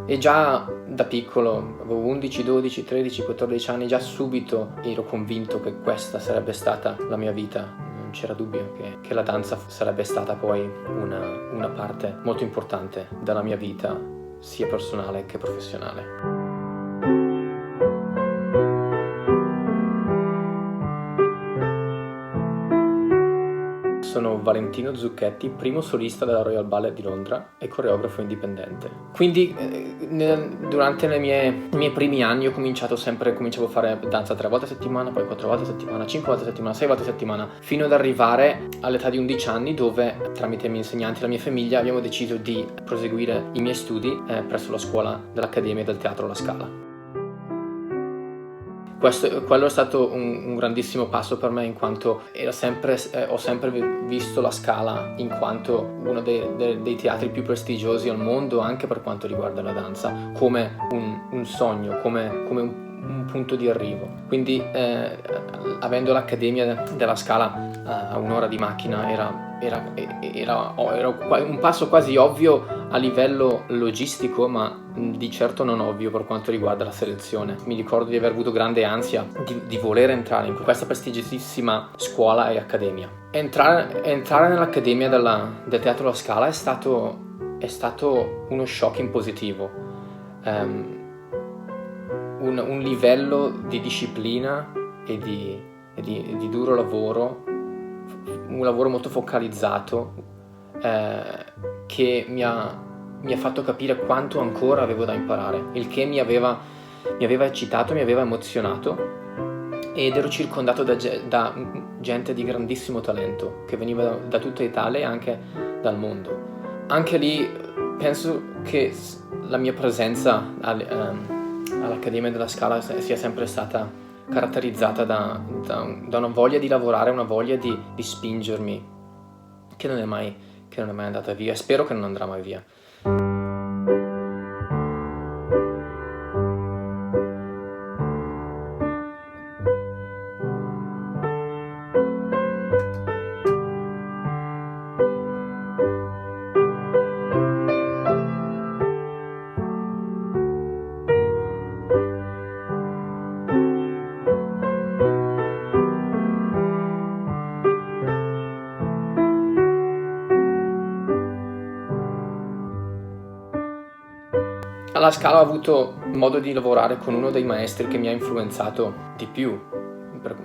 E già da piccolo, avevo 11, 12, 13, 14 anni, già subito ero convinto che questa sarebbe stata la mia vita. Non c'era dubbio che la danza sarebbe stata poi una parte molto importante della mia vita, sia personale che professionale. Sono Valentino Zucchetti, primo solista della Royal Ballet di Londra e coreografo indipendente. Quindi durante i miei primi anni cominciavo a fare danza 3 volte a settimana, poi 4 volte a settimana, 5 volte a settimana, 6 volte a settimana, fino ad arrivare all'età di 11 anni dove, tramite i miei insegnanti e la mia famiglia, abbiamo deciso di proseguire i miei studi presso la scuola dell'Accademia del Teatro La Scala. Quello è stato un grandissimo passo per me, in quanto ho sempre visto la Scala in quanto uno dei teatri più prestigiosi al mondo, anche per quanto riguarda la danza, come un sogno, come un punto di arrivo. Quindi avendo l'Accademia della Scala a un'ora di macchina era un passo quasi ovvio a livello logistico, ma di certo non ovvio per quanto riguarda la selezione. Mi ricordo di aver avuto grande ansia di voler entrare in questa prestigiosissima scuola e accademia. Entrare nell'Accademia del Teatro La Scala è stato uno shock in positivo. Un livello di disciplina e di duro lavoro, un lavoro molto focalizzato, che mi ha fatto capire quanto ancora avevo da imparare, il che mi aveva eccitato, mi aveva emozionato, ed ero circondato da gente di grandissimo talento che veniva da tutta Italia e anche dal mondo. Anche lì penso che la mia presenza all'Accademia della Scala sia sempre stata caratterizzata da una voglia di lavorare, una voglia di spingermi, che non è mai andata via, e spero che non andrà mai via. Alla Scala ho avuto modo di lavorare con uno dei maestri che mi ha influenzato di più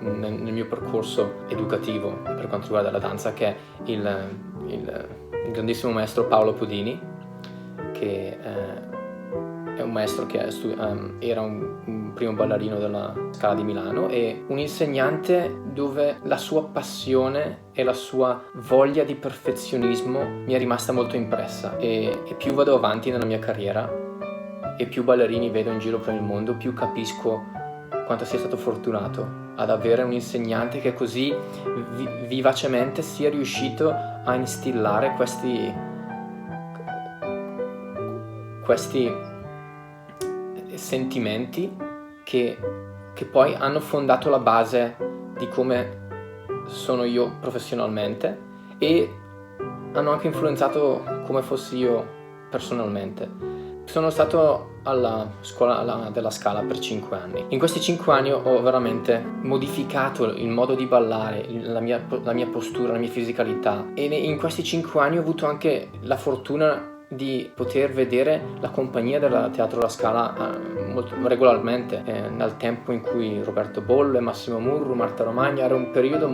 nel mio percorso educativo per quanto riguarda la danza, che è il grandissimo maestro Paolo Podini, che è un maestro che era un primo ballerino della Scala di Milano e un insegnante dove la sua passione e la sua voglia di perfezionismo mi è rimasta molto impressa, e più vado avanti nella mia carriera e più ballerini vedo in giro per il mondo, più capisco quanto sia stato fortunato ad avere un insegnante che così vivacemente sia riuscito a instillare questi sentimenti che poi hanno fondato la base di come sono io professionalmente, e hanno anche influenzato come fossi io personalmente. Sono stato alla scuola della Scala per 5 anni. In questi 5 anni ho veramente modificato il modo di ballare, la mia postura, la mia fisicalità, e in questi 5 anni ho avuto anche la fortuna di poter vedere la compagnia del Teatro La Scala molto regolarmente, nel tempo in cui Roberto Bolle, Massimo Murru, Marta Romagna, era un periodo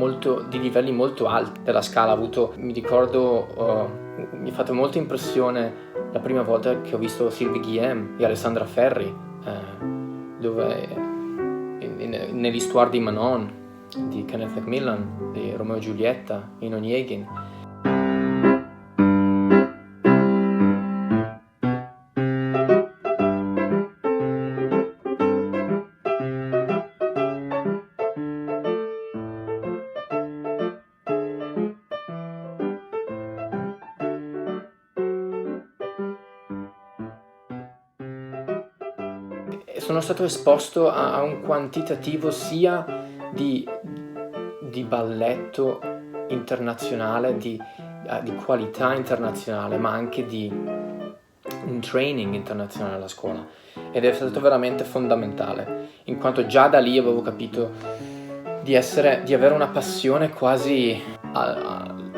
di livelli molto alti della Scala. Mi ricordo, mi ha fatto molta impressione la prima volta che ho visto Sylvie Guillem e Alessandra Ferri, dove nell'Histoire di Manon di Kenneth Macmillan, di Romeo e Giulietta, in Onegin. Sono stato esposto a un quantitativo sia di balletto internazionale, di qualità internazionale, ma anche di un training internazionale alla scuola ed è stato veramente fondamentale, in quanto già da lì avevo capito di avere una passione quasi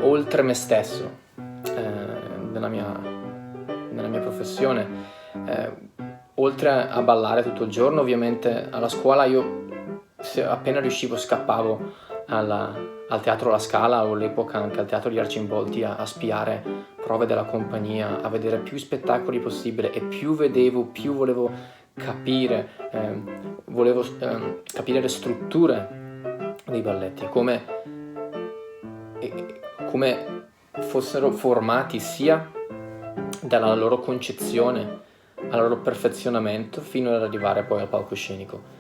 oltre me stesso nella mia professione. Oltre a ballare tutto il giorno, ovviamente alla scuola io appena riuscivo scappavo al Teatro La Scala, o all'epoca anche al Teatro di Arcimboldi, a spiare prove della compagnia, a vedere più spettacoli possibile, e più vedevo, più volevo capire le strutture dei balletti, come fossero formati sia dalla loro concezione al loro perfezionamento fino ad arrivare poi al palcoscenico.